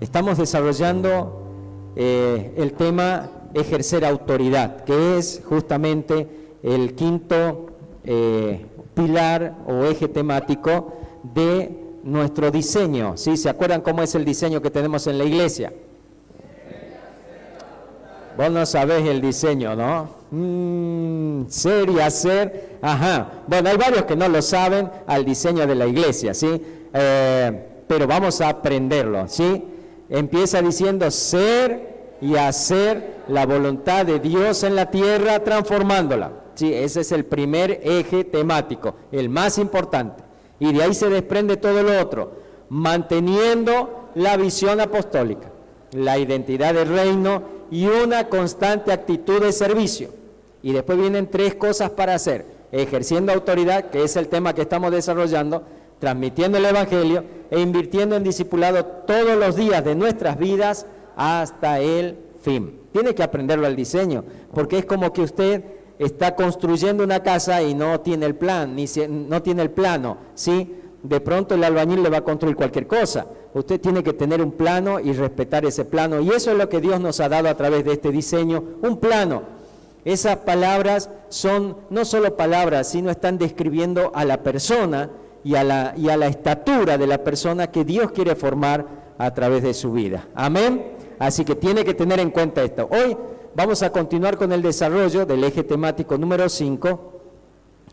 Estamos desarrollando el tema ejercer autoridad, que es justamente el quinto pilar o eje temático de nuestro diseño, ¿sí? ¿Se acuerdan cómo es el diseño que tenemos en la iglesia? Vos no sabés el diseño, ¿no? Ser y hacer, ajá. Bueno, hay varios que no lo saben al diseño de la iglesia, ¿sí? Pero vamos a aprenderlo, ¿sí? Empieza diciendo ser y hacer la voluntad de Dios en la tierra, transformándola. Sí, ese es el primer eje temático, el más importante. Y de ahí se desprende todo lo otro, manteniendo la visión apostólica, la identidad del reino y una constante actitud de servicio. Y después vienen tres cosas para hacer: ejerciendo autoridad, que es el tema que estamos desarrollando, transmitiendo el evangelio e invirtiendo en discipulado todos los días de nuestras vidas hasta el fin. Tiene que aprenderlo al diseño, porque es como que usted está construyendo una casa y no tiene el plan, no tiene el plano, ¿sí? De pronto el albañil le va a construir cualquier cosa. Usted tiene que tener un plano y respetar ese plano, y eso es lo que Dios nos ha dado a través de este diseño, un plano. Esas palabras son no solo palabras, sino están describiendo a la persona y a la estatura de la persona que Dios quiere formar a través de su vida. Amén. Así que tiene que tener en cuenta esto. Hoy vamos a continuar con el desarrollo del eje temático número 5,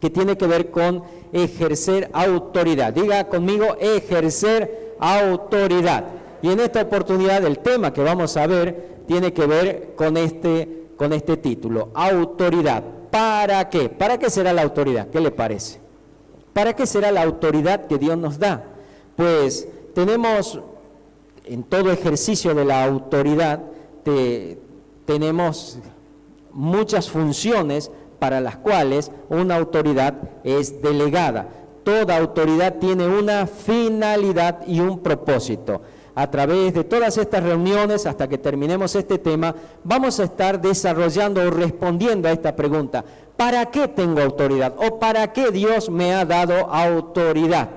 que tiene que ver con ejercer autoridad. Diga conmigo, ejercer autoridad. Y en esta oportunidad el tema que vamos a ver tiene que ver con este título, autoridad. ¿Para qué? ¿Para qué será la autoridad? ¿Qué le parece? ¿Para qué será la autoridad que Dios nos da? Pues tenemos en todo ejercicio de la autoridad, tenemos muchas funciones para las cuales una autoridad es delegada. Toda autoridad tiene una finalidad y un propósito. A través de todas estas reuniones, hasta que terminemos este tema, vamos a estar desarrollando o respondiendo a esta pregunta: ¿para qué tengo autoridad? ¿O para qué Dios me ha dado autoridad?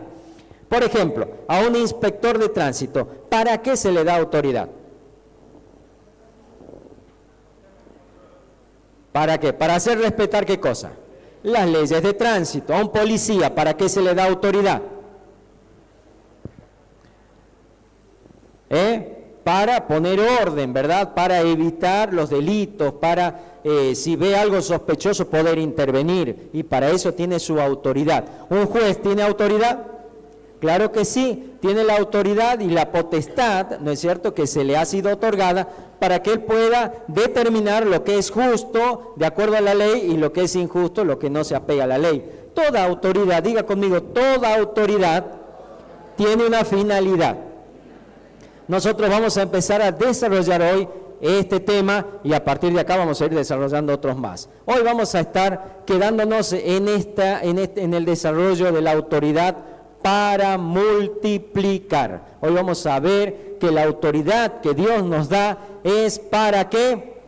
Por ejemplo, a un inspector de tránsito, ¿para qué se le da autoridad? ¿Para qué? Para hacer respetar ¿qué cosa? Las leyes de tránsito. A un policía, ¿para qué se le da autoridad? Para poner orden, ¿verdad? Para evitar los delitos, para, si ve algo sospechoso, poder intervenir. Y para eso tiene su autoridad. ¿Un juez tiene autoridad? Claro que sí, tiene la autoridad y la potestad, ¿no es cierto?, que se le ha sido otorgada para que él pueda determinar lo que es justo de acuerdo a la ley y lo que es injusto, lo que no se apega a la ley. Toda autoridad, diga conmigo, toda autoridad tiene una finalidad. Nosotros vamos a empezar a desarrollar hoy este tema y a partir de acá vamos a ir desarrollando otros más. Hoy vamos a estar quedándonos en el desarrollo de la autoridad para multiplicar. Hoy vamos a ver que la autoridad que Dios nos da es ¿para qué?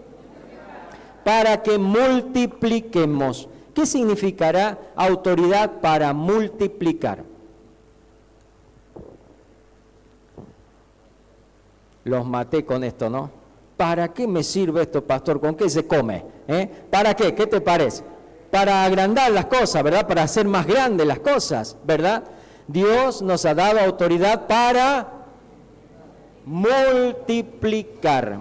Para que multipliquemos. ¿Qué significará autoridad para multiplicar? Los maté con esto, ¿no? ¿Para qué me sirve esto, pastor? ¿Con qué se come? ¿Para qué? ¿Qué te parece? Para agrandar las cosas, ¿verdad? Para hacer más grandes las cosas, ¿verdad? Dios nos ha dado autoridad para multiplicar.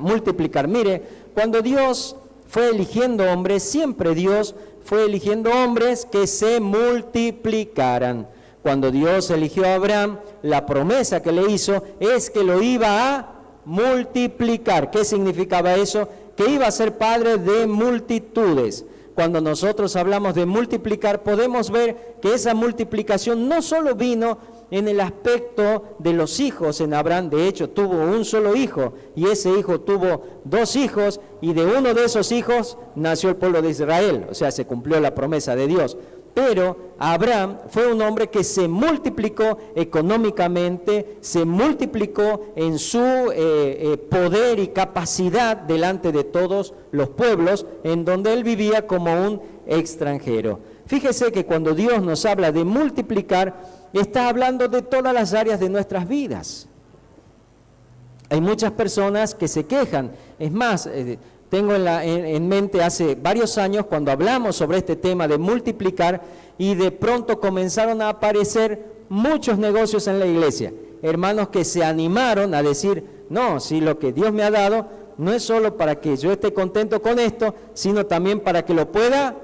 Mire, cuando Dios fue eligiendo hombres, siempre Dios fue eligiendo hombres que se multiplicaran. Cuando Dios eligió a Abraham, la promesa que le hizo es que lo iba a multiplicar. ¿Qué significaba eso? Que iba a ser padre de multitudes. Cuando nosotros hablamos de multiplicar, podemos ver que esa multiplicación no solo vino en el aspecto de los hijos en Abraham. De hecho, tuvo un solo hijo y ese hijo tuvo 2 hijos y de uno de esos hijos nació el pueblo de Israel. O sea, se cumplió la promesa de Dios. Pero Abraham fue un hombre que se multiplicó económicamente, se multiplicó en su poder y capacidad delante de todos los pueblos en donde él vivía como un extranjero. Fíjese que cuando Dios nos habla de multiplicar, está hablando de todas las áreas de nuestras vidas. Hay muchas personas que se quejan. Es más, tengo en mente hace varios años cuando hablamos sobre este tema de multiplicar y de pronto comenzaron a aparecer muchos negocios en la iglesia. Hermanos que se animaron a decir, no, si lo que Dios me ha dado no es solo para que yo esté contento con esto, sino también para que lo pueda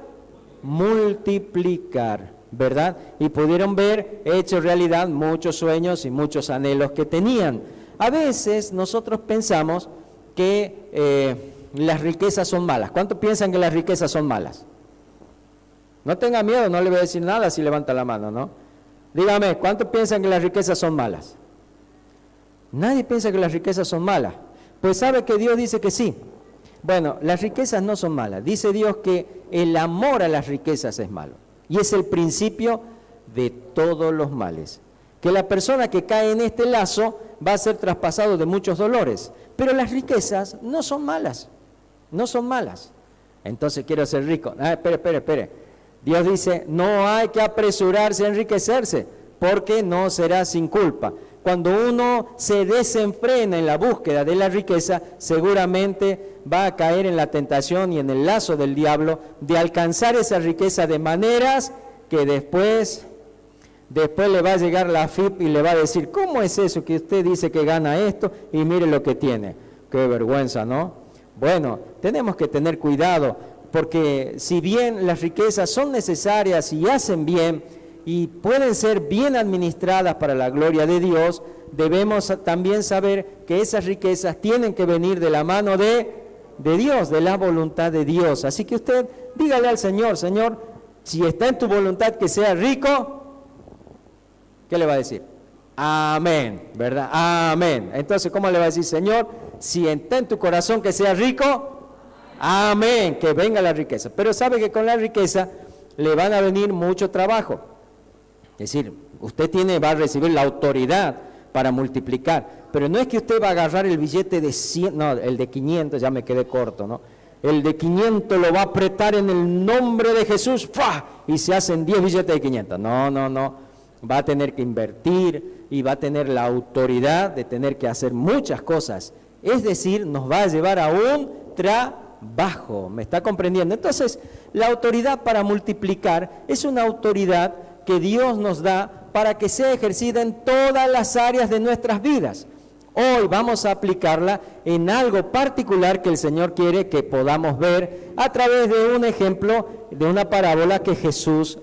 multiplicar, ¿verdad? Y pudieron ver hecho realidad muchos sueños y muchos anhelos que tenían. A veces nosotros pensamos que las riquezas son malas. ¿Cuántos piensan que las riquezas son malas? No tenga miedo, no le voy a decir nada si levanta la mano, ¿no? Dígame, ¿cuántos piensan que las riquezas son malas? Nadie piensa que las riquezas son malas. Pues sabe que Dios dice que sí. Bueno, las riquezas no son malas. Dice Dios que el amor a las riquezas es malo. Y es el principio de todos los males. Que la persona que cae en este lazo va a ser traspasado de muchos dolores. Pero las riquezas no son malas. No son malas. Entonces quiero ser rico. Espere. Dios dice, no hay que apresurarse a enriquecerse, porque no será sin culpa. Cuando uno se desenfrena en la búsqueda de la riqueza, seguramente va a caer en la tentación y en el lazo del diablo de alcanzar esa riqueza de maneras que después le va a llegar la AFIP y le va a decir, ¿cómo es eso que usted dice que gana esto y mire lo que tiene? Qué vergüenza, ¿no? Bueno, tenemos que tener cuidado, porque si bien las riquezas son necesarias y hacen bien, y pueden ser bien administradas para la gloria de Dios, debemos también saber que esas riquezas tienen que venir de la mano de Dios, de la voluntad de Dios. Así que usted dígale al Señor, Señor, si está en tu voluntad que sea rico, ¿qué le va a decir? Amén, ¿verdad? Amén. Entonces, ¿cómo le va a decir, Señor, si está en tu corazón que sea rico? Amén, que venga la riqueza. Pero sabe que con la riqueza le van a venir mucho trabajo. Es decir, usted va a recibir la autoridad para multiplicar, pero no es que usted va a agarrar el billete de 100, no, el de 500, ya me quedé corto, ¿no? El de 500 lo va a apretar en el nombre de Jesús, ¡fua! Y se hacen 10 billetes de 500. No, va a tener que invertir y va a tener la autoridad de tener que hacer muchas cosas. Es decir, nos va a llevar a un trabajo, ¿me está comprendiendo? Entonces, la autoridad para multiplicar es una autoridad que Dios nos da para que sea ejercida en todas las áreas de nuestras vidas. Hoy vamos a aplicarla en algo particular que el Señor quiere que podamos ver a través de un ejemplo, de una parábola que Jesús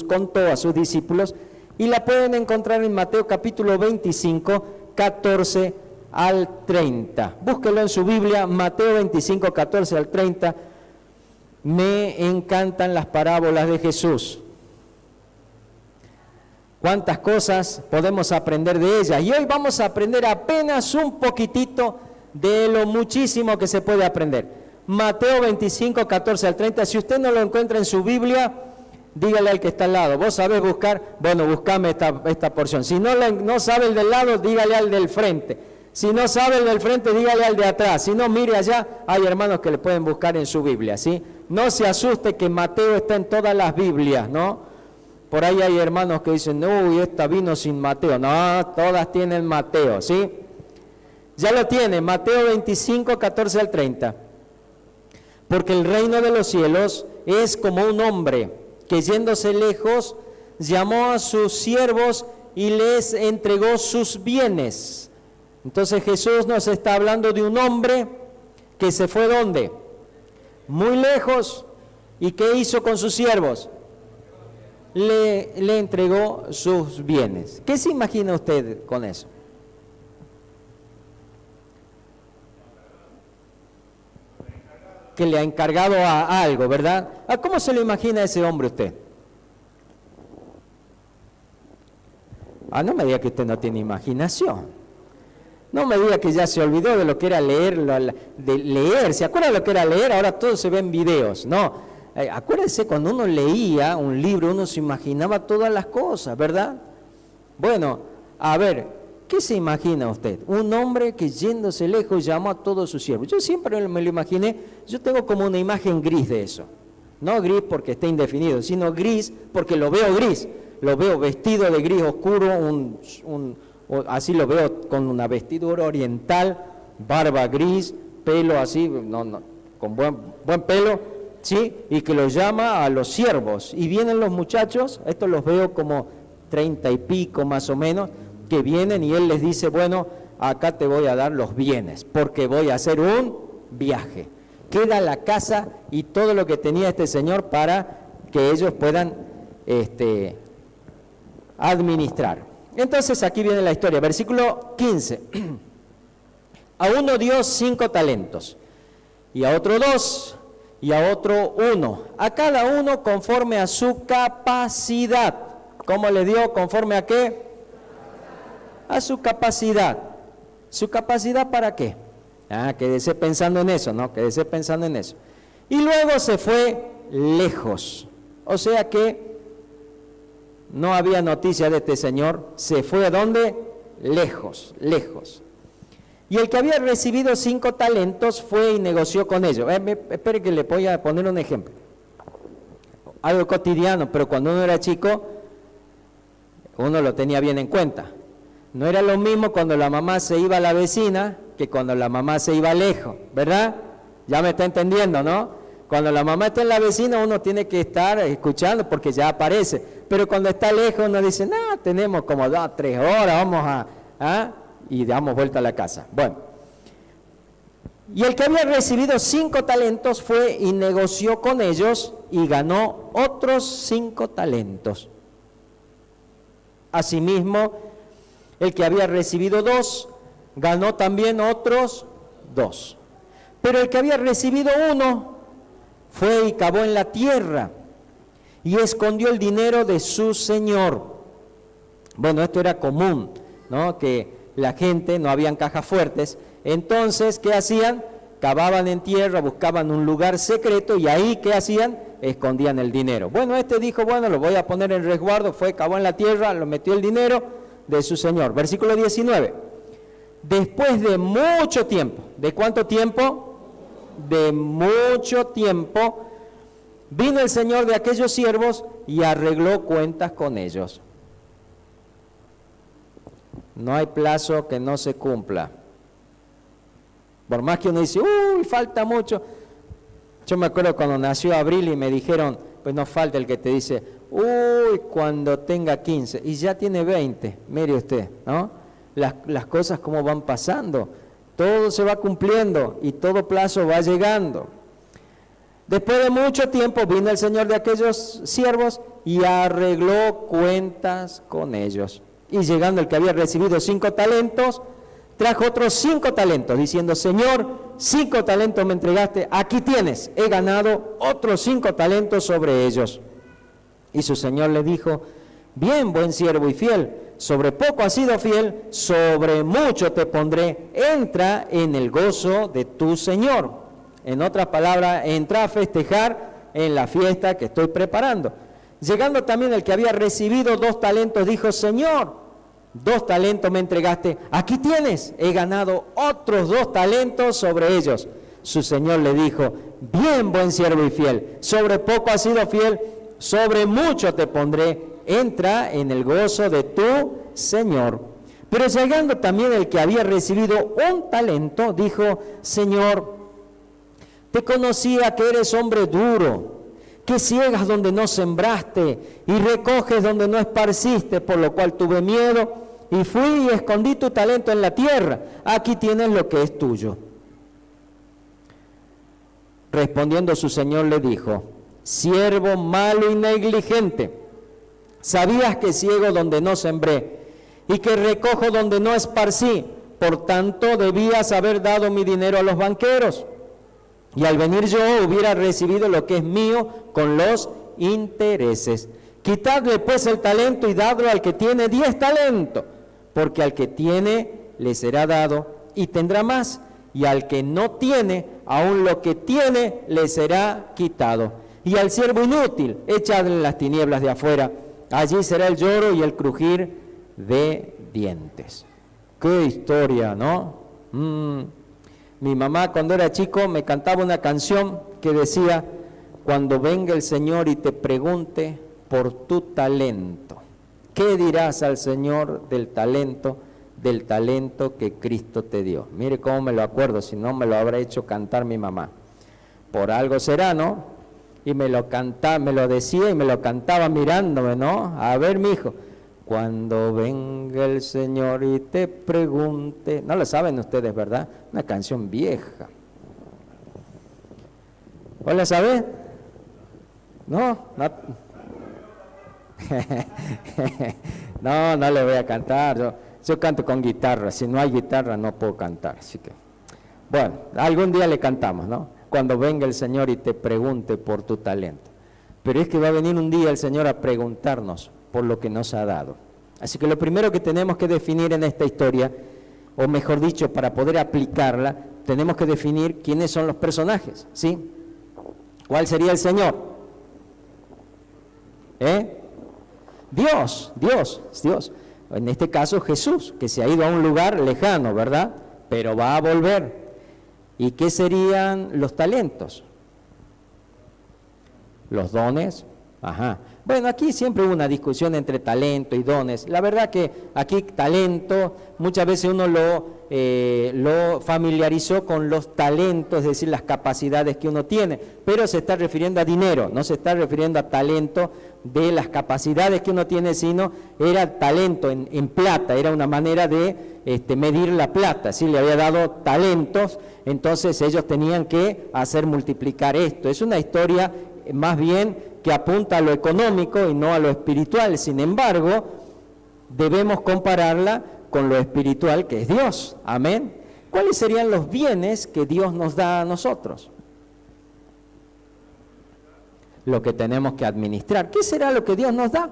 contó a sus discípulos, y la pueden encontrar en Mateo capítulo 25, 14 al 30. Búsquelo en su Biblia, Mateo 25, 14 al 30. Me encantan las parábolas de Jesús. Cuántas cosas podemos aprender de ellas. Y hoy vamos a aprender apenas un poquitito de lo muchísimo que se puede aprender. Mateo 25, 14 al 30. Si usted no lo encuentra en su Biblia, dígale al que está al lado. ¿Vos sabés buscar? Bueno, buscame esta porción. Si no sabe el del lado, dígale al del frente. Si no sabe el del frente, dígale al de atrás. Si no, mire allá, hay hermanos que le pueden buscar en su Biblia, ¿sí? No se asuste que Mateo está en todas las Biblias, ¿no? Por ahí hay hermanos que dicen, uy, esta vino sin Mateo. No, todas tienen Mateo, ¿sí? Ya lo tiene, Mateo 25, 14 al 30. Porque el reino de los cielos es como un hombre que yéndose lejos, llamó a sus siervos y les entregó sus bienes. Entonces Jesús nos está hablando de un hombre que se fue ¿dónde? Muy lejos. ¿Y qué hizo con sus siervos? Le entregó sus bienes. ¿Qué se imagina usted con eso? Que le ha encargado a algo, ¿verdad? ¿Cómo se lo imagina ese hombre usted? No me diga que usted no tiene imaginación. No me diga que ya se olvidó de lo que era leer, de leer. ¿Se acuerda de lo que era leer? Ahora todo se ve en videos. No. Acuérdese, cuando uno leía un libro, uno se imaginaba todas las cosas, ¿verdad? Bueno, a ver, ¿qué se imagina usted? Un hombre que yéndose lejos llamó a todos sus siervos. Yo siempre me lo imaginé, yo tengo como una imagen gris de eso. No gris porque esté indefinido, sino gris porque lo veo gris. Lo veo vestido de gris oscuro, así lo veo, con una vestidura oriental, barba gris, pelo así, con buen pelo, ¿sí? Y que lo llama a los siervos. Y vienen los muchachos, estos los veo como 30 y pico más o menos, que vienen y él les dice, bueno, acá te voy a dar los bienes, porque voy a hacer un viaje. Queda la casa y todo lo que tenía este señor para que ellos puedan administrar. Entonces aquí viene la historia, versículo 15. A uno dio 5 talentos, y a otro 2, y a otro 1, a cada uno conforme a su capacidad. ¿Cómo le dio? ¿Conforme a qué? A su capacidad. ¿Su capacidad para qué? Quédese pensando en eso, ¿no? Quédese pensando en eso. Y luego se fue lejos. O sea que no había noticia de este señor. Se fue ¿a dónde? Lejos, lejos. Y el que había recibido 5 talentos fue y negoció con ellos. Espere que le voy a poner un ejemplo. Algo cotidiano, pero cuando uno era chico, uno lo tenía bien en cuenta. No era lo mismo cuando la mamá se iba a la vecina que cuando la mamá se iba lejos, ¿verdad? Ya me está entendiendo, ¿no? Cuando la mamá está en la vecina uno tiene que estar escuchando porque ya aparece. Pero cuando está lejos uno dice, no, tenemos como 2, 3 horas, vamos y damos vuelta a la casa. Bueno, y el que había recibido 5 talentos fue y negoció con ellos y ganó otros 5 talentos. Asimismo, el que había recibido 2, ganó también otros 2. Pero el que había recibido 1, fue y cavó en la tierra y escondió el dinero de su señor. Bueno, esto era común, ¿no? Que la gente, no habían cajas fuertes, entonces, ¿qué hacían? Cavaban en tierra, buscaban un lugar secreto y ahí, ¿qué hacían? Escondían el dinero. Bueno, este dijo, bueno, lo voy a poner en resguardo, fue, cavó en la tierra, lo metió el dinero de su señor. Versículo 19. Después de mucho tiempo, ¿de cuánto tiempo? De mucho tiempo, vino el señor de aquellos siervos y arregló cuentas con ellos. No hay plazo que no se cumpla. Por más que uno dice, uy, falta mucho. Yo me acuerdo cuando nació Abril y me dijeron, pues no falta el que te dice, uy, cuando tenga 15, y ya tiene 20, mire usted, ¿no? Las cosas como van pasando, todo se va cumpliendo y todo plazo va llegando. Después de mucho tiempo vino el señor de aquellos siervos y arregló cuentas con ellos. Y llegando el que había recibido 5 talentos, trajo otros 5 talentos, diciendo, Señor, 5 talentos me entregaste, aquí tienes, he ganado otros 5 talentos sobre ellos. Y su señor le dijo, bien, buen siervo y fiel, sobre poco has sido fiel, sobre mucho te pondré, entra en el gozo de tu señor. En otras palabras, entra a festejar en la fiesta que estoy preparando. Llegando también el que había recibido 2 talentos, dijo, Señor, 2 talentos me entregaste, aquí tienes, he ganado otros 2 talentos sobre ellos. Su señor le dijo, bien, buen siervo y fiel, sobre poco has sido fiel, sobre mucho te pondré, entra en el gozo de tu señor. Pero llegando también el que había recibido 1 talento, dijo, Señor, te conocía que eres hombre duro, que ciegas donde no sembraste y recoges donde no esparciste, por lo cual tuve miedo y fui y escondí tu talento en la tierra. Aquí tienes lo que es tuyo. Respondiendo su señor le dijo, siervo malo y negligente, sabías que ciego donde no sembré y que recojo donde no esparcí, por tanto debías haber dado mi dinero a los banqueros. Y al venir yo hubiera recibido lo que es mío con los intereses. Quitadle pues el talento y dadlo al que tiene 10 talentos, porque al que tiene le será dado y tendrá más, y al que no tiene, aun lo que tiene le será quitado. Y al siervo inútil, echadle en las tinieblas de afuera, allí será el lloro y el crujir de dientes. ¡Qué historia!, ¿no? Mi mamá cuando era chico me cantaba una canción que decía, cuando venga el Señor y te pregunte por tu talento, ¿qué dirás al Señor del talento del talento que Cristo te dio. Mire cómo me lo acuerdo, si no me lo habrá hecho cantar mi mamá. Por algo será, ¿no? Y me lo decía y me lo cantaba mirándome, ¿no? A ver, mi hijo, cuando venga el Señor y te pregunte, no lo saben ustedes, ¿verdad? Una canción vieja. ¿O la saben? No, no le voy a cantar. Yo canto con guitarra. Si no hay guitarra no puedo cantar. Así que, bueno, algún día le cantamos, ¿no? Cuando venga el Señor y te pregunte por tu talento. Pero es que va a venir un día el Señor a preguntarnos por lo que nos ha dado. Así que lo primero que tenemos que definir en esta historia, o mejor dicho, para poder aplicarla, tenemos que definir quiénes son los personajes, ¿sí? ¿Cuál sería el Señor? Dios. En este caso Jesús, que se ha ido a un lugar lejano, ¿verdad? Pero va a volver. ¿Y qué serían los talentos? Los dones. Ajá. Bueno, aquí siempre hubo una discusión entre talento y dones. La verdad que aquí talento, muchas veces uno lo familiarizó con los talentos, es decir, las capacidades que uno tiene, pero se está refiriendo a dinero, no se está refiriendo a talento de las capacidades que uno tiene, sino era talento en plata, era una manera de medir la plata, ¿sí? Le había dado talentos, entonces ellos tenían que hacer multiplicar esto. Es una historia más bien que apunta a lo económico y no a lo espiritual. Sin embargo, debemos compararla con lo espiritual, que es Dios. Amén. ¿Cuáles serían los bienes que Dios nos da a nosotros? Lo que tenemos que administrar. ¿Qué será lo que Dios nos da?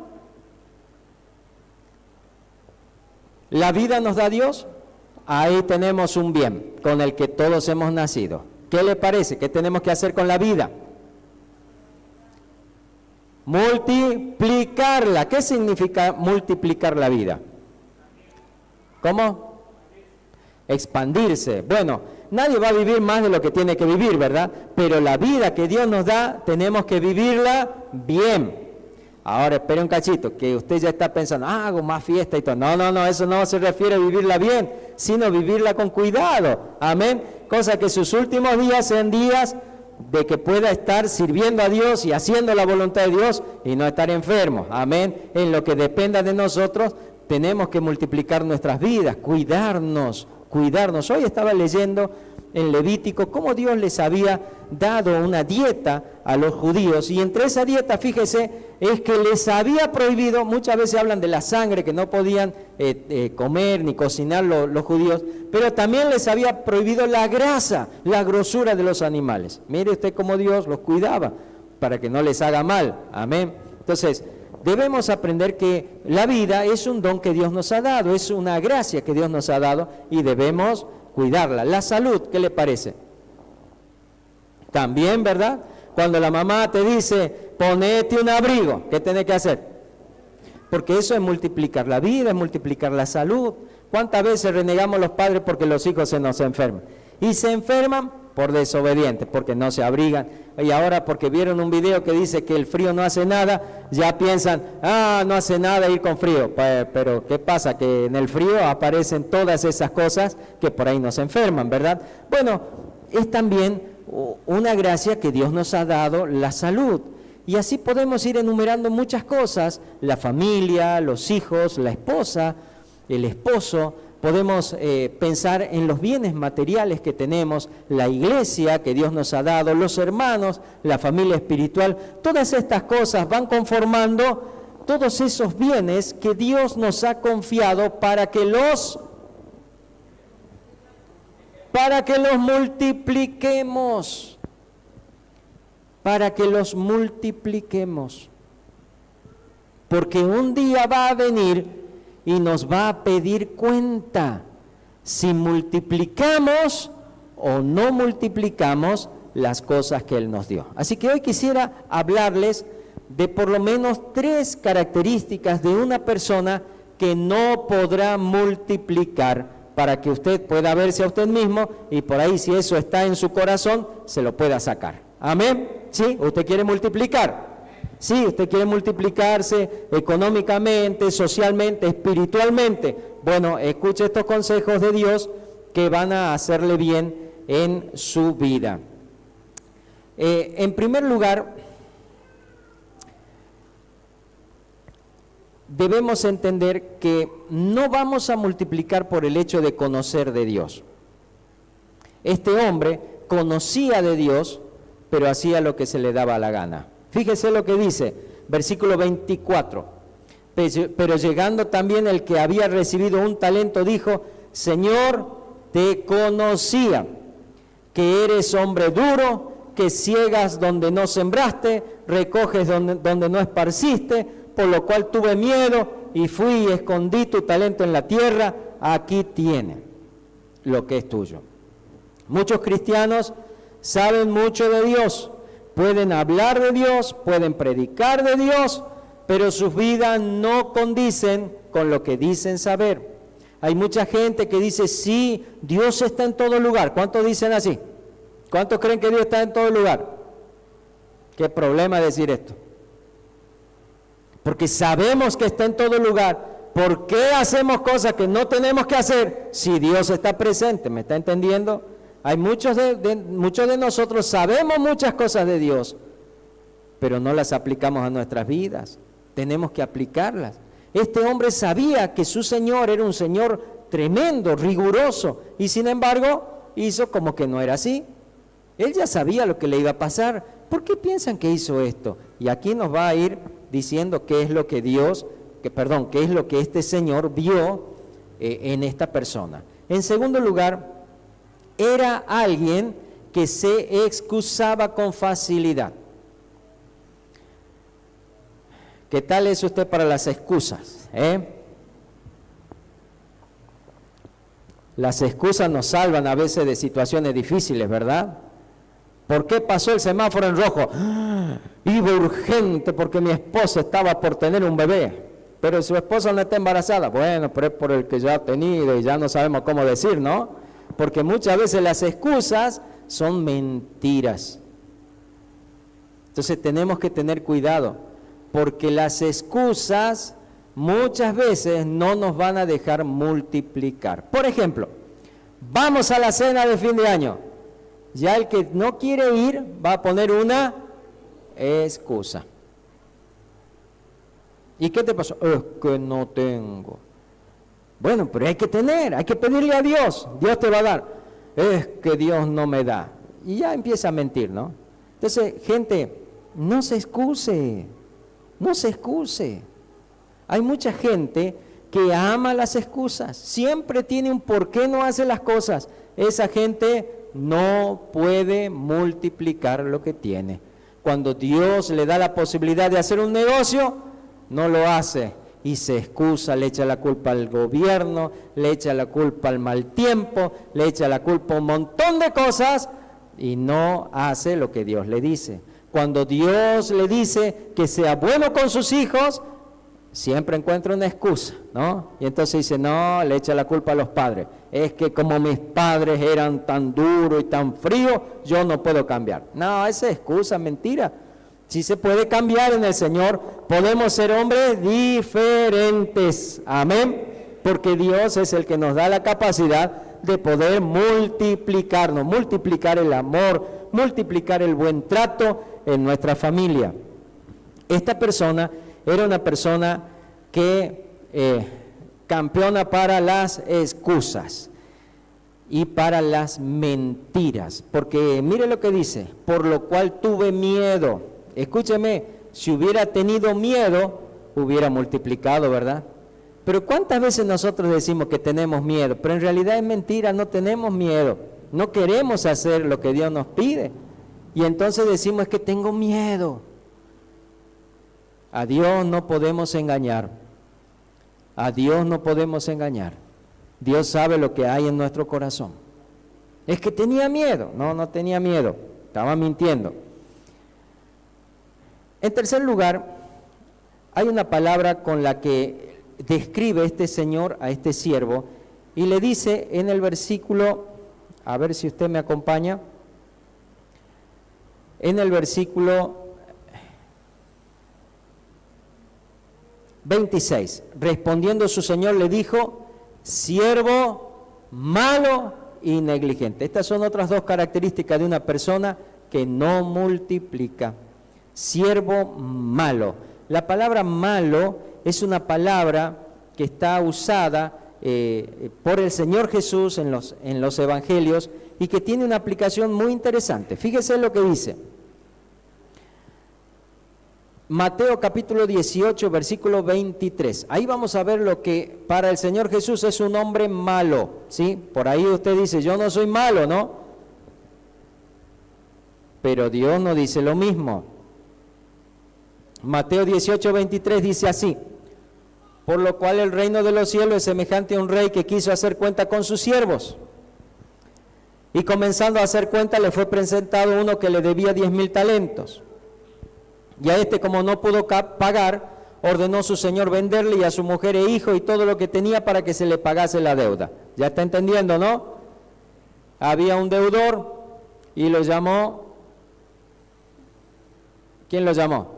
¿La vida nos da Dios? Ahí tenemos un bien con el que todos hemos nacido. ¿Qué le parece? ¿Qué tenemos que hacer con la vida? Multiplicarla. ¿Qué significa multiplicar la vida? ¿Cómo? Expandirse. Bueno, nadie va a vivir más de lo que tiene que vivir, ¿verdad? Pero la vida que Dios nos da, tenemos que vivirla bien. Ahora, espere un cachito, que usted ya está pensando, hago más fiesta y todo. No, eso no se refiere a vivirla bien, sino vivirla con cuidado. Amén. Cosa que sus últimos días sean días de que pueda estar sirviendo a Dios y haciendo la voluntad de Dios y no estar enfermo. Amén. En lo que dependa de nosotros, tenemos que multiplicar nuestras vidas, cuidarnos. Hoy estaba leyendo en Levítico cómo Dios les había dado una dieta a los judíos, y entre esa dieta, fíjese, es que les había prohibido, muchas veces hablan de la sangre que no podían comer ni cocinar los judíos, pero también les había prohibido la grasa, la grosura de los animales. Mire usted cómo Dios los cuidaba para que no les haga mal. Amén. Entonces, debemos aprender que la vida es un don que Dios nos ha dado, es una gracia que Dios nos ha dado y debemos cuidarla. La salud, ¿qué le parece? También, ¿verdad? Cuando la mamá te dice, ponete un abrigo, ¿qué tenés que hacer? Porque eso es multiplicar la vida, es multiplicar la salud. ¿Cuántas veces renegamos los padres porque los hijos se nos enferman? Y se enferman por desobedientes, porque no se abrigan. Y ahora porque vieron un video que dice que el frío no hace nada, ya piensan, no hace nada ir con frío. Pero ¿qué pasa? Que en el frío aparecen todas esas cosas que por ahí nos enferman, ¿verdad? Bueno, es también una gracia que Dios nos ha dado, la salud. Y así podemos ir enumerando muchas cosas, la familia, los hijos, la esposa, el esposo. Podemos pensar en los bienes materiales que tenemos, la iglesia que Dios nos ha dado, los hermanos, la familia espiritual. Todas estas cosas van conformando todos esos bienes que Dios nos ha confiado para que los multipliquemos. Para que los multipliquemos. Porque un día va a venir y nos va a pedir cuenta si multiplicamos o no multiplicamos las cosas que Él nos dio. Así que hoy quisiera hablarles de por lo menos 3 características de una persona que no podrá multiplicar, para que usted pueda verse a usted mismo y por ahí, si eso está en su corazón, se lo pueda sacar. ¿Amén? ¿Sí? ¿Usted quiere multiplicar? Sí, usted quiere multiplicarse económicamente, socialmente, espiritualmente. bueno, escuche estos consejos de Dios que van a hacerle bien en su vida. En primer lugar, debemos entender que no vamos a multiplicar por el hecho de conocer de Dios. Este hombre conocía de Dios, pero hacía lo que se le daba la gana. Fíjese lo que dice, versículo 24. Pero llegando también el que había recibido un talento, dijo: Señor, te conocía, que eres hombre duro, que ciegas donde no sembraste, recoges donde no esparciste, por lo cual tuve miedo y fui y escondí tu talento en la tierra. Aquí tiene lo que es tuyo. Muchos cristianos saben mucho de Dios, pueden hablar de Dios, pueden predicar de Dios, pero sus vidas no condicen con lo que dicen saber. Hay mucha gente que dice: sí, Dios está en todo lugar. ¿Cuántos dicen así? ¿Cuántos creen que Dios está en todo lugar? ¿Qué problema decir esto? Porque sabemos que está en todo lugar. ¿Por qué hacemos cosas que no tenemos que hacer si Dios está presente? ¿Me está entendiendo? Hay muchos de nosotros sabemos muchas cosas de Dios, pero no las aplicamos a nuestras vidas. Tenemos que aplicarlas. Este hombre sabía que su Señor era un Señor tremendo, riguroso, y sin embargo hizo como que no era así. Él ya sabía lo que le iba a pasar. ¿Por qué piensan que hizo esto? Y aquí nos va a ir diciendo qué es lo que qué es lo que este Señor vio en esta persona. En segundo lugar, era alguien que se excusaba con facilidad. ¿Qué tal es usted para las excusas? Las excusas nos salvan a veces de situaciones difíciles, ¿verdad? ¿Por qué pasó el semáforo en rojo? Iba urgente porque mi esposa estaba por tener un bebé, pero su esposa no está embarazada. Bueno, pero es por el que ya ha tenido y ya no sabemos cómo decir, ¿no? Porque muchas veces las excusas son mentiras. Entonces tenemos que tener cuidado, porque las excusas muchas veces no nos van a dejar multiplicar. Por ejemplo, vamos a la cena de fin de año. Ya el que no quiere ir va a poner una excusa. ¿Y qué te pasó? Es que no tengo. Bueno, pero hay que pedirle a Dios. Dios te va a dar. Es que Dios no me da. Y ya empieza a mentir, ¿no? Entonces, gente, no se excuse. No se excuse. Hay mucha gente que ama las excusas. Siempre tiene un por qué no hace las cosas. Esa gente no puede multiplicar lo que tiene. Cuando Dios le da la posibilidad de hacer un negocio, no lo hace y se excusa, le echa la culpa al gobierno, le echa la culpa al mal tiempo, le echa la culpa a un montón de cosas y no hace lo que Dios le dice. Cuando Dios le dice que sea bueno con sus hijos, siempre encuentra una excusa, ¿no? Y entonces dice: no, le echa la culpa a los padres. Es que como mis padres eran tan duros y tan fríos, yo no puedo cambiar. No, esa excusa, mentira. Si se puede cambiar en el Señor, podemos ser hombres diferentes. Amén. Porque Dios es el que nos da la capacidad de poder multiplicarnos, multiplicar el amor, multiplicar el buen trato en nuestra familia. Esta persona era una persona que campeona para las excusas y para las mentiras, porque mire lo que dice: por lo cual tuve miedo. Escúcheme, si hubiera tenido miedo, hubiera multiplicado, ¿verdad? Pero ¿cuántas veces nosotros decimos que tenemos miedo? Pero en realidad es mentira, no tenemos miedo, no queremos hacer lo que Dios nos pide, y entonces decimos: es que tengo miedo. A Dios no podemos engañar. A Dios no podemos engañar. Dios sabe lo que hay en nuestro corazón. Es que tenía miedo. No, no tenía miedo. Estaba mintiendo. En tercer lugar, hay una palabra con la que describe este Señor a este siervo y le dice en el versículo, a ver si usted me acompaña, en el versículo 26, respondiendo su Señor le dijo: Siervo malo y negligente. Estas son otras dos características de una persona que no multiplica. Siervo malo. La palabra malo es una palabra que está usada por el Señor Jesús en los evangelios y que tiene una aplicación muy interesante. Fíjese lo que dice. Mateo capítulo 18, versículo 23. Ahí vamos a ver lo que para el Señor Jesús es un hombre malo, ¿sí? Por ahí usted dice, yo no soy malo, ¿no? Pero Dios no dice lo mismo. Mateo 18, 23 dice así: por lo cual el reino de los cielos es semejante a un rey que quiso hacer cuenta con sus siervos. Y comenzando a hacer cuenta, le fue presentado uno que le debía 10,000 talentos. Y a este, como no pudo pagar, ordenó su señor venderle y a su mujer e hijo y todo lo que tenía para que se le pagase la deuda. ¿Ya está entendiendo, no? Había un deudor y lo llamó. ¿Quién lo llamó?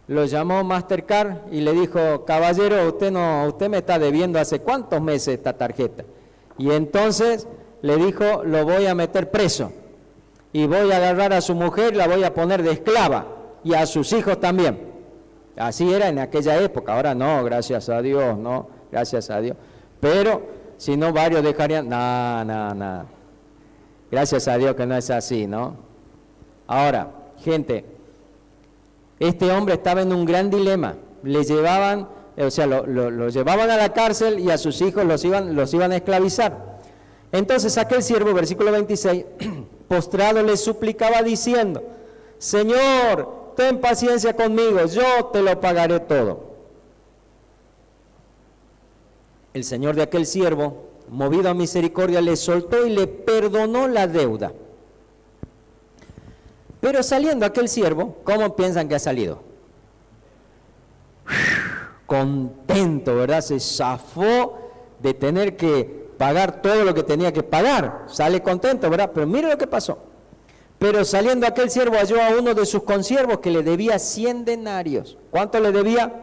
Lo llamó Mastercard y le dijo, caballero, usted me está debiendo hace cuántos meses esta tarjeta. Y entonces le dijo, lo voy a meter preso. Y voy a agarrar a su mujer y la voy a poner de esclava, y a sus hijos también. Así era en aquella época, ahora no, gracias a Dios, no, gracias a Dios. Pero si no, varios dejarían, no. Gracias a Dios que no es así, ¿no? Ahora, gente, este hombre estaba en un gran dilema. Le llevaban, lo llevaban a la cárcel y a sus hijos los iban a esclavizar. Entonces aquel siervo, versículo 26, postrado le suplicaba diciendo, Señor, ten paciencia conmigo, yo te lo pagaré todo. El señor de aquel siervo, movido a misericordia, le soltó y le perdonó la deuda. Pero saliendo aquel siervo, ¿cómo piensan que ha salido? Contento, ¿verdad? Se zafó de tener que pagar todo lo que tenía que pagar. Sale contento, ¿verdad? Pero mire lo que pasó. Pero saliendo aquel siervo halló a uno de sus consiervos que le debía 100 denarios. ¿Cuánto le debía?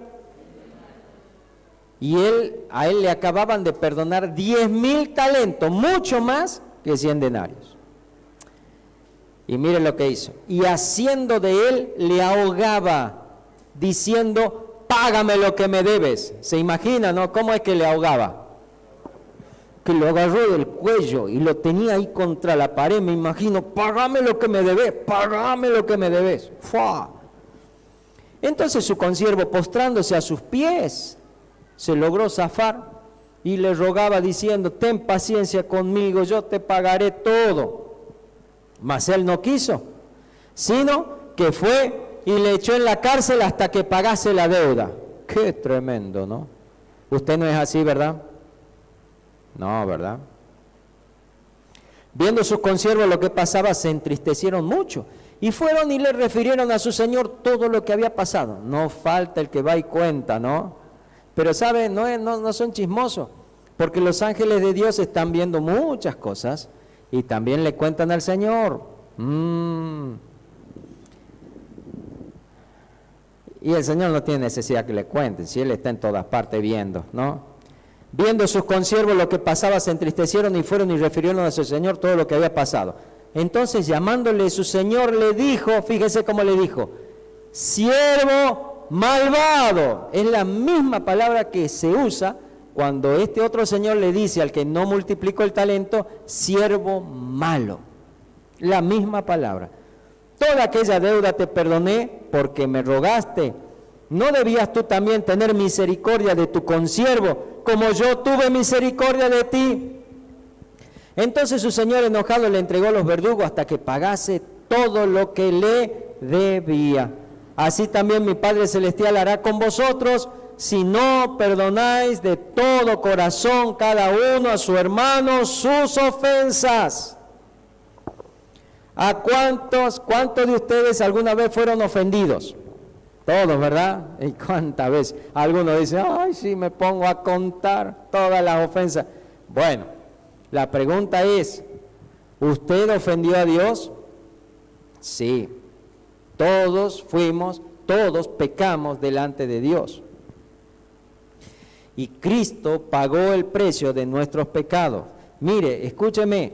Y a él le acababan de perdonar 10,000 talentos, mucho más que 100 denarios. Y mire lo que hizo. Y haciendo de él, le ahogaba, diciendo, págame lo que me debes. ¿Se imagina, no? ¿Cómo es que le ahogaba? Que lo agarró del cuello y lo tenía ahí contra la pared, me imagino, págame lo que me debes, págame lo que me debes. ¡Fua! Entonces su consiervo, postrándose a sus pies, se logró zafar y le rogaba diciendo, ten paciencia conmigo, yo te pagaré todo. Mas él no quiso, sino que fue y le echó en la cárcel hasta que pagase la deuda. Qué tremendo, ¿no? Usted no es así, ¿verdad? No, ¿verdad? Viendo sus consiervos lo que pasaba, se entristecieron mucho y fueron y le refirieron a su señor todo lo que había pasado. No falta el que va y cuenta, ¿no? Pero ¿sabe? No son chismosos, porque los ángeles de Dios están viendo muchas cosas y también le cuentan al Señor. Y el Señor no tiene necesidad que le cuenten, si Él está en todas partes viendo, ¿no? Viendo sus consiervos lo que pasaba, se entristecieron y fueron y refirieron a su señor todo lo que había pasado. Entonces, llamándole su señor, le dijo, fíjese cómo le dijo, siervo malvado. Es la misma palabra que se usa cuando este otro señor le dice al que no multiplicó el talento, siervo malo. La misma palabra. Toda aquella deuda te perdoné porque me rogaste. ¿No debías tú también tener misericordia de tu consiervo, como yo tuve misericordia de ti? Entonces su señor enojado le entregó los verdugos hasta que pagase todo lo que le debía. Así también mi Padre Celestial hará con vosotros, si no perdonáis de todo corazón cada uno a su hermano sus ofensas. ¿A cuántos de ustedes alguna vez fueron ofendidos? Todos, ¿verdad? ¿Y cuántas veces? Algunos dicen, ay, sí, me pongo a contar todas las ofensas. Bueno, la pregunta es, ¿usted ofendió a Dios? Sí. Todos pecamos delante de Dios. y Cristo pagó el precio de nuestros pecados. Mire, escúcheme,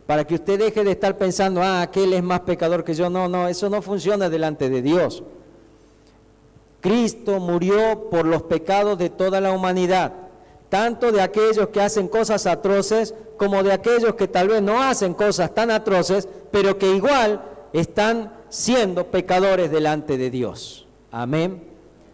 para que usted deje de estar pensando, aquel es más pecador que yo. No, eso no funciona delante de Dios. Cristo murió por los pecados de toda la humanidad, tanto de aquellos que hacen cosas atroces, como de aquellos que tal vez no hacen cosas tan atroces, pero que igual están siendo pecadores delante de Dios. Amén.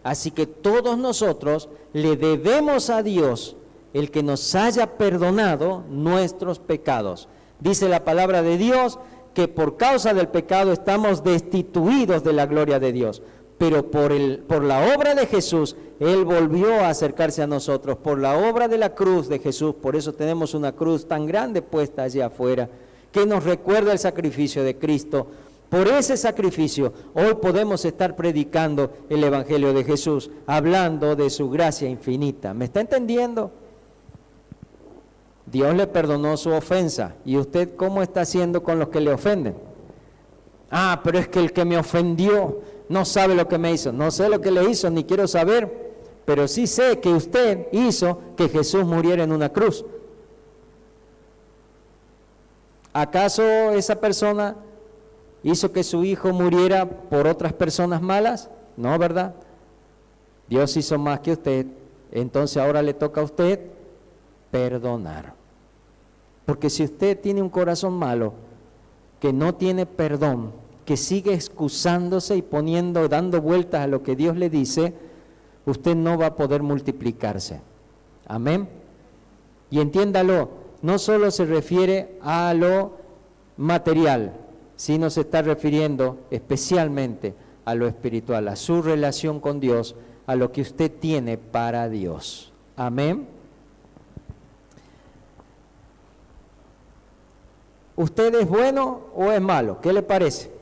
Así que todos nosotros le debemos a Dios el que nos haya perdonado nuestros pecados. Dice la palabra de Dios que por causa del pecado estamos destituidos de la gloria de Dios. Pero por la obra de Jesús, Él volvió a acercarse a nosotros, por la obra de la cruz de Jesús. Por eso tenemos una cruz tan grande puesta allá afuera, que nos recuerda el sacrificio de Cristo. Por ese sacrificio, hoy podemos estar predicando el Evangelio de Jesús, hablando de su gracia infinita. ¿Me está entendiendo? Dios le perdonó su ofensa. ¿Y usted cómo está haciendo con los que le ofenden? Pero es que el que me ofendió no sabe lo que me hizo. No sé lo que le hizo, ni quiero saber, pero sí sé que usted hizo que Jesús muriera en una cruz. ¿Acaso esa persona hizo que su hijo muriera por otras personas malas? No, ¿verdad? Dios hizo más que usted. Entonces ahora le toca a usted perdonar. Porque si usted tiene un corazón malo, que no tiene perdón, que sigue excusándose y dando vueltas a lo que Dios le dice, usted no va a poder multiplicarse. Amén. Y entiéndalo, no solo se refiere a lo material, sino se está refiriendo especialmente a lo espiritual, a su relación con Dios, a lo que usted tiene para Dios. Amén. ¿Usted es bueno o es malo? ¿Qué le parece?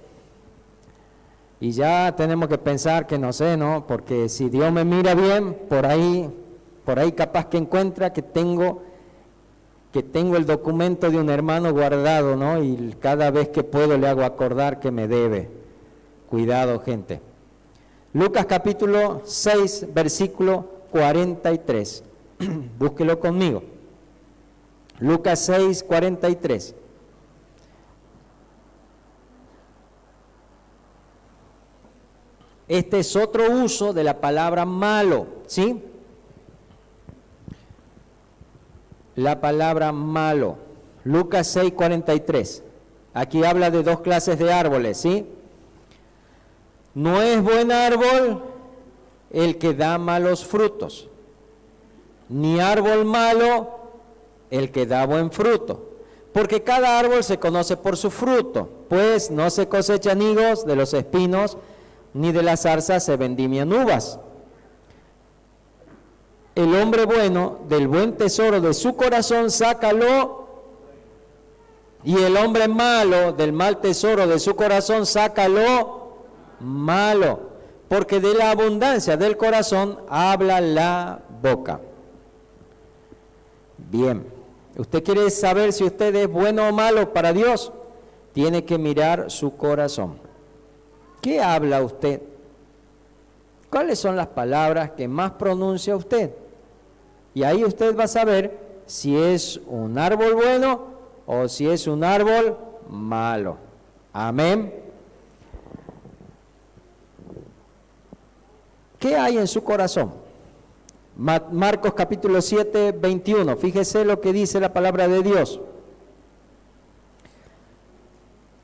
Y ya tenemos que pensar que no sé, ¿no? Porque si Dios me mira bien, por ahí capaz que encuentra que tengo el documento de un hermano guardado, ¿no? Y cada vez que puedo le hago acordar que me debe. Cuidado, gente. Lucas capítulo 6, versículo 43. Búsquelo conmigo. Lucas 6, 43. Este es otro uso de la palabra malo, ¿sí? La palabra malo. Lucas 6, 43. Aquí habla de dos clases de árboles, ¿sí? No es buen árbol el que da malos frutos, ni árbol malo el que da buen fruto. Porque cada árbol se conoce por su fruto, pues no se cosechan higos de los espinos, ni de las zarzas se vendimian uvas. El hombre bueno del buen tesoro de su corazón sácalo, y el hombre malo del mal tesoro de su corazón sácalo malo, porque de la abundancia del corazón habla la boca. Bien, ¿usted quiere saber si usted es bueno o malo para Dios? Tiene que mirar su corazón. ¿Qué habla usted? ¿Cuáles son las palabras que más pronuncia usted? Y ahí usted va a saber si es un árbol bueno o si es un árbol malo. Amén. ¿Qué hay en su corazón? Marcos capítulo 7, 21. Fíjese lo que dice la palabra de Dios.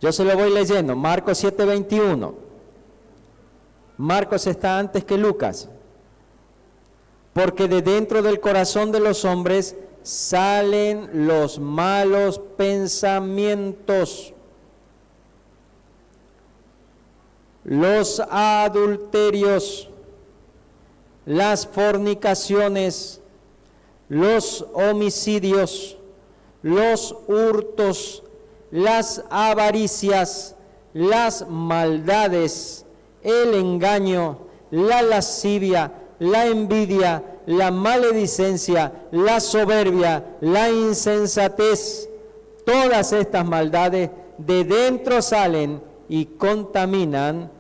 Yo se lo voy leyendo. Marcos 7, 21. Marcos está antes que Lucas. Porque de dentro del corazón de los hombres salen los malos pensamientos, los adulterios, las fornicaciones, los homicidios, los hurtos, las avaricias, las maldades, el engaño, la lascivia, la envidia, la maledicencia, la soberbia, la insensatez. Todas estas maldades de dentro salen y contaminan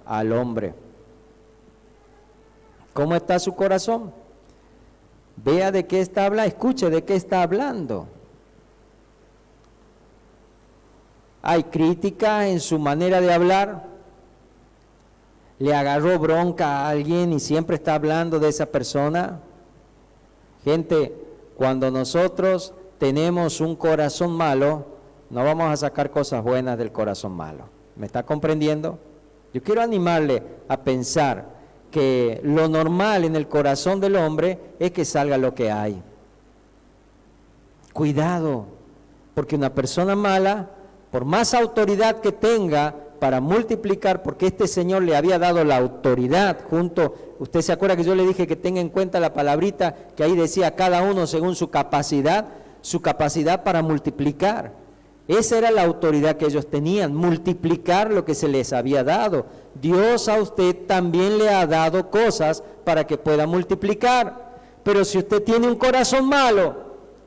al hombre. ¿Cómo está su corazón? vea de qué está hablando, escuche de qué está hablando. Hay crítica en su manera de hablar. Le agarró bronca a alguien y siempre está hablando de esa persona. Gente, cuando nosotros tenemos un corazón malo, no vamos a sacar cosas buenas del corazón malo. ¿Me está comprendiendo? Yo quiero animarle a pensar que lo normal en el corazón del hombre es que salga lo que hay. Cuidado, porque una persona mala, por más autoridad que tenga para multiplicar, porque este Señor le había dado la autoridad junto, usted se acuerda que yo le dije que tenga en cuenta la palabrita que ahí decía cada uno según su capacidad para multiplicar. Esa era la autoridad que ellos tenían, multiplicar lo que se les había dado. Dios a usted también le ha dado cosas para que pueda multiplicar, pero si usted tiene un corazón malo,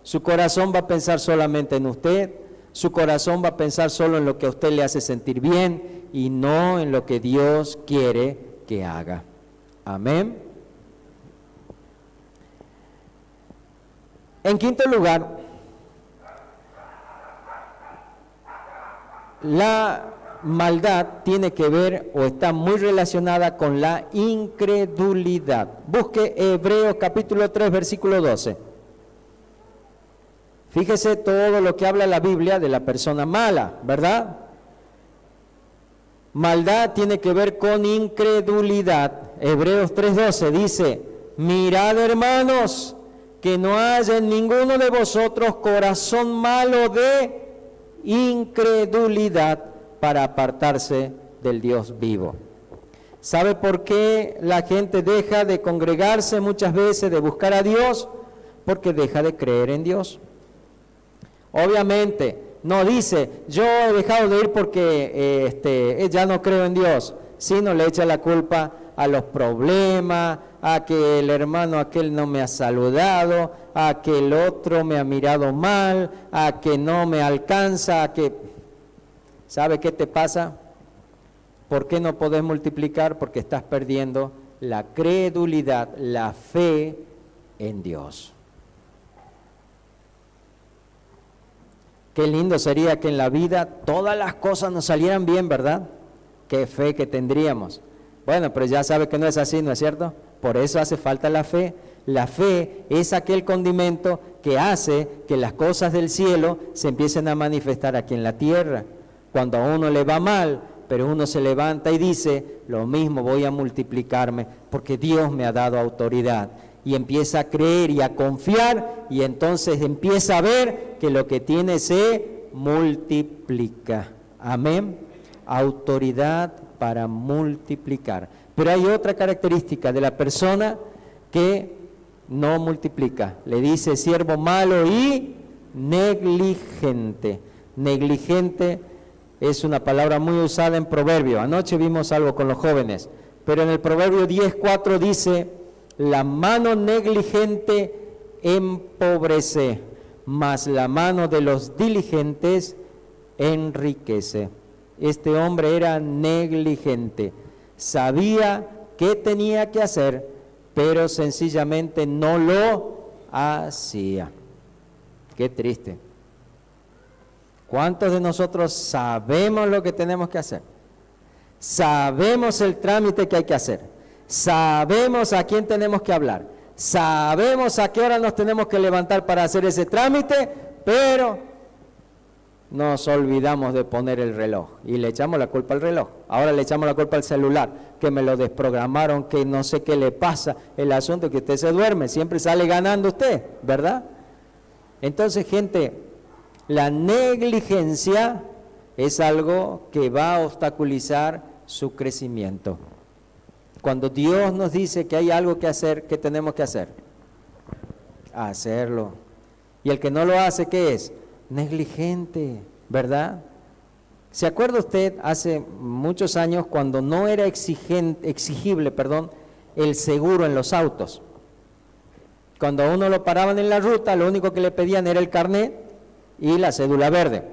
su corazón va a pensar solamente en usted, su corazón va a pensar solo en lo que a usted le hace sentir bien y no en lo que Dios quiere que haga. Amén. En quinto lugar, la maldad tiene que ver o está muy relacionada con la incredulidad. Busque Hebreos capítulo 3, versículo 12. Fíjese todo lo que habla la Biblia de la persona mala, ¿verdad? Maldad tiene que ver con incredulidad. Hebreos 3:12 dice, mirad hermanos, que no haya en ninguno de vosotros corazón malo de incredulidad para apartarse del Dios vivo. ¿Sabe por qué la gente deja de congregarse muchas veces, de buscar a Dios? Porque deja de creer en Dios. Obviamente, no dice, yo he dejado de ir porque ya no creo en Dios, sino le echa la culpa a los problemas, a que el hermano aquel no me ha saludado, a que el otro me ha mirado mal, a que no me alcanza, a que... ¿Sabe qué te pasa? ¿Por qué no podés multiplicar? Porque estás perdiendo la credulidad, la fe en Dios. Qué lindo sería que en la vida todas las cosas nos salieran bien, ¿verdad? Qué fe que tendríamos. Bueno, pero ya sabe que no es así, ¿no es cierto? Por eso hace falta la fe. La fe es aquel condimento que hace que las cosas del cielo se empiecen a manifestar aquí en la tierra. Cuando a uno le va mal, pero uno se levanta y dice, lo mismo voy a multiplicarme, porque Dios me ha dado autoridad. Y empieza a creer y a confiar, y entonces empieza a ver que lo que tiene se multiplica. Amén. Autoridad para multiplicar. Pero hay otra característica de la persona que no multiplica. Le dice siervo malo y negligente. Negligente es una palabra muy usada en Proverbio. Anoche vimos algo con los jóvenes, pero en el Proverbio 10:4 dice, la mano negligente empobrece, mas la mano de los diligentes enriquece. Este hombre era negligente, sabía qué tenía que hacer, pero sencillamente no lo hacía. Qué triste. ¿Cuántos de nosotros sabemos lo que tenemos que hacer? Sabemos el trámite que hay que hacer. Sabemos a quién tenemos que hablar. Sabemos a qué hora nos tenemos que levantar para hacer ese trámite, pero nos olvidamos de poner el reloj y le echamos la culpa al reloj. Ahora le echamos la culpa al celular, que me lo desprogramaron, que no sé qué le pasa. El asunto es que usted se duerme, siempre sale ganando usted, ¿verdad? Entonces, gente, la negligencia es algo que va a obstaculizar su crecimiento. Cuando Dios nos dice que hay algo que hacer, ¿qué tenemos que hacer? Hacerlo. Y el que no lo hace, ¿qué es? Negligente, ¿verdad? ¿Se acuerda usted hace muchos años cuando no era exigible el seguro en los autos? Cuando a uno lo paraban en la ruta, lo único que le pedían era el carnet y la cédula verde.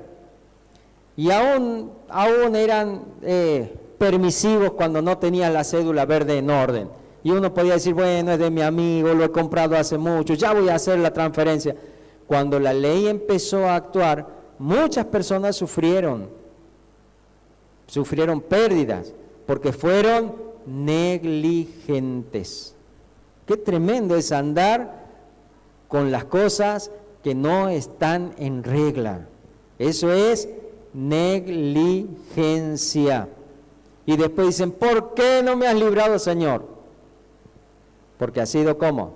Y aún eran permisivos cuando no tenían la cédula verde en orden. Y uno podía decir, bueno, es de mi amigo, lo he comprado hace mucho, ya voy a hacer la transferencia. Cuando la ley empezó a actuar, muchas personas sufrieron pérdidas, porque fueron negligentes. Qué tremendo es andar con las cosas que no están en regla. Eso es negligencia. Y después dicen, ¿por qué no me has librado, Señor? Porque has sido ¿cómo?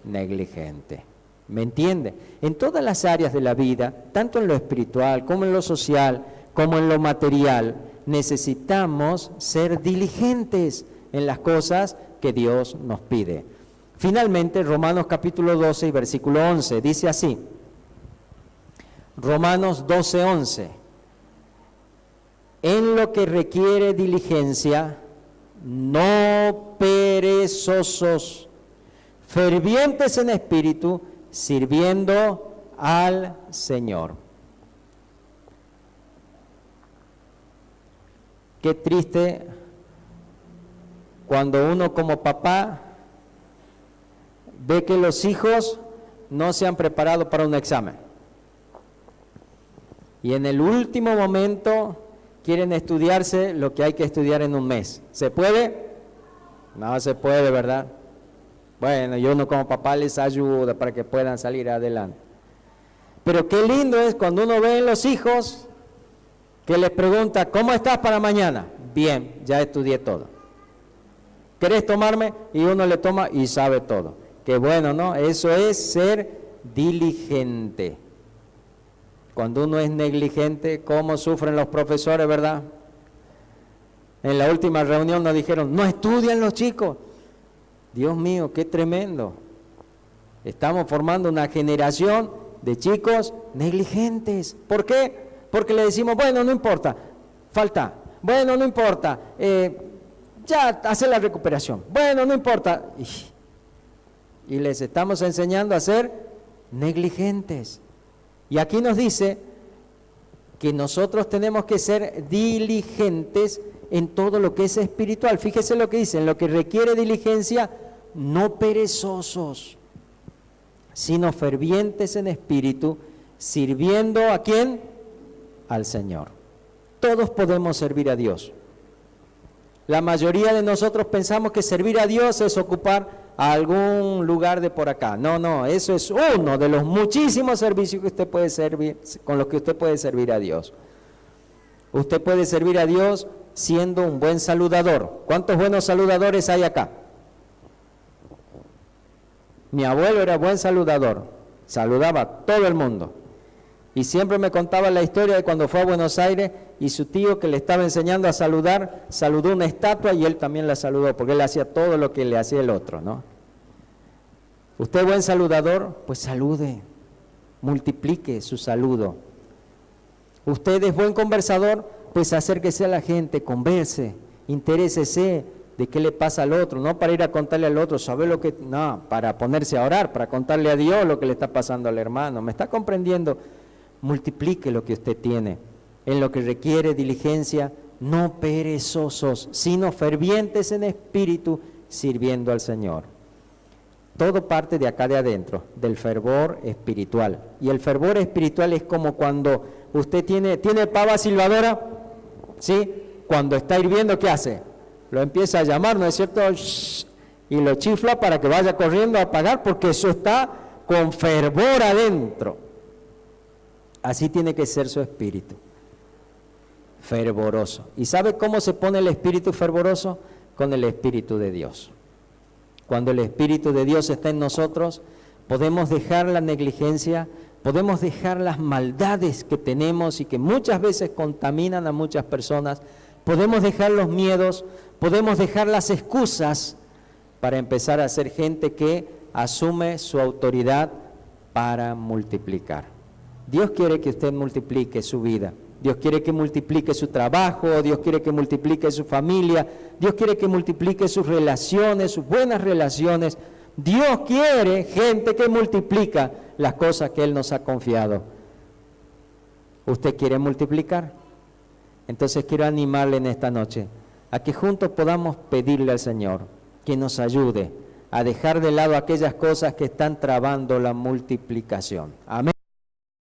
Negligente. ¿Me entiende? En todas las áreas de la vida, tanto en lo espiritual como en lo social, como en lo material, necesitamos ser diligentes en las cosas que Dios nos pide. Finalmente, Romanos capítulo 12 y versículo 11, dice así, Romanos 12, 11, en lo que requiere diligencia, no perezosos, fervientes en espíritu, sirviendo al Señor. Qué triste cuando uno como papá ve que los hijos no se han preparado para un examen. Y en el último momento quieren estudiarse lo que hay que estudiar en un mes. ¿Se puede? No se puede, ¿verdad? Bueno, yo uno como papá les ayuda para que puedan salir adelante. Pero qué lindo es cuando uno ve en los hijos que les pregunta, ¿cómo estás para mañana? Bien, ya estudié todo. ¿Querés tomarme? Y uno le toma y sabe todo. Qué bueno, ¿no? Eso es ser diligente. Cuando uno es negligente, ¿cómo sufren los profesores, verdad? En la última reunión nos dijeron, no estudian los chicos. Dios mío, qué tremendo. Estamos formando una generación de chicos negligentes. ¿Por qué? Porque le decimos, bueno, no importa, falta. Bueno, no importa, ya hace la recuperación. Bueno, no importa. Y les estamos enseñando a ser negligentes. Y aquí nos dice que nosotros tenemos que ser diligentes en todo lo que es espiritual. Fíjese lo que dice, en lo que requiere diligencia, no perezosos, sino fervientes en espíritu, sirviendo ¿a quién? Al Señor. Todos podemos servir a Dios. La mayoría de nosotros pensamos que servir a Dios es ocupar algún lugar de por acá. No, eso es uno de los muchísimos servicios que usted puede servir, con los que usted puede servir a Dios. Usted puede servir a Dios siendo un buen saludador. ¿Cuántos buenos saludadores hay acá? Mi abuelo era buen saludador, saludaba a todo el mundo. Y siempre me contaba la historia de cuando fue a Buenos Aires y su tío que le estaba enseñando a saludar, saludó una estatua y él también la saludó, porque él hacía todo lo que le hacía el otro, ¿no? ¿Usted es buen saludador? Pues salude, multiplique su saludo. ¿Usted es buen conversador? Pues acérquese a la gente, converse, interésese de qué le pasa al otro, no para ir a contarle al otro, saber lo que... No, para ponerse a orar, para contarle a Dios lo que le está pasando al hermano. ¿Me está comprendiendo? Multiplique lo que usted tiene, en lo que requiere diligencia, no perezosos, sino fervientes en espíritu, sirviendo al Señor. Todo parte de acá de adentro, del fervor espiritual. Y el fervor espiritual es como cuando usted tiene pava silbadora, ¿sí? Cuando está hirviendo, ¿qué hace? Lo empieza a llamar, ¿no es cierto? Y lo chifla para que vaya corriendo a apagar, porque eso está con fervor adentro. Así tiene que ser su espíritu, fervoroso. ¿Y sabe cómo se pone el espíritu fervoroso? Con el Espíritu de Dios. Cuando el Espíritu de Dios está en nosotros, podemos dejar la negligencia, podemos dejar las maldades que tenemos y que muchas veces contaminan a muchas personas, podemos dejar los miedos, podemos dejar las excusas para empezar a ser gente que asume su autoridad para multiplicar. Dios quiere que usted multiplique su vida, Dios quiere que multiplique su trabajo, Dios quiere que multiplique su familia, Dios quiere que multiplique sus relaciones, sus buenas relaciones. Dios quiere gente que multiplica las cosas que Él nos ha confiado. ¿Usted quiere multiplicar? Entonces quiero animarle en esta noche a que juntos podamos pedirle al Señor que nos ayude a dejar de lado aquellas cosas que están trabando la multiplicación. Amén.